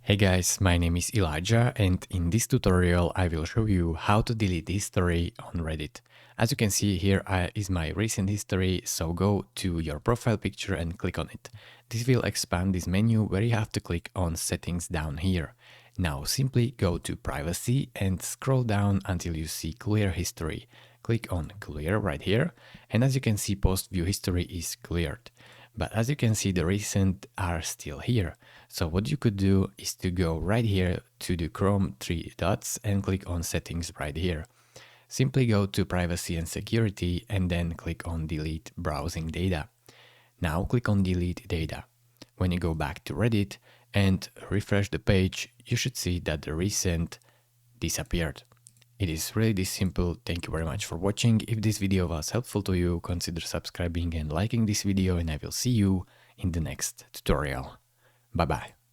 Hey guys, my name is Elijah and in this tutorial I will show you how to delete history on Reddit. As you can see here is my recent history, so go to your profile picture and click on it. This will expand this menu where you have to click on settings down here. Now simply go to privacy and scroll down until you see clear history. Click on clear right here, and as you can see post view history is cleared. But as you can see, the recent are still here. So what you could do is to go right here to the Chrome three dots and click on settings right here. Simply go to privacy and security and then click on delete browsing data. Now click on delete data. When you go back to Reddit and refresh the page, you should see that the recent disappeared. It is really this simple. Thank you very much for watching. If this video was helpful to you, consider subscribing and liking this video, and I will see you in the next tutorial. Bye bye.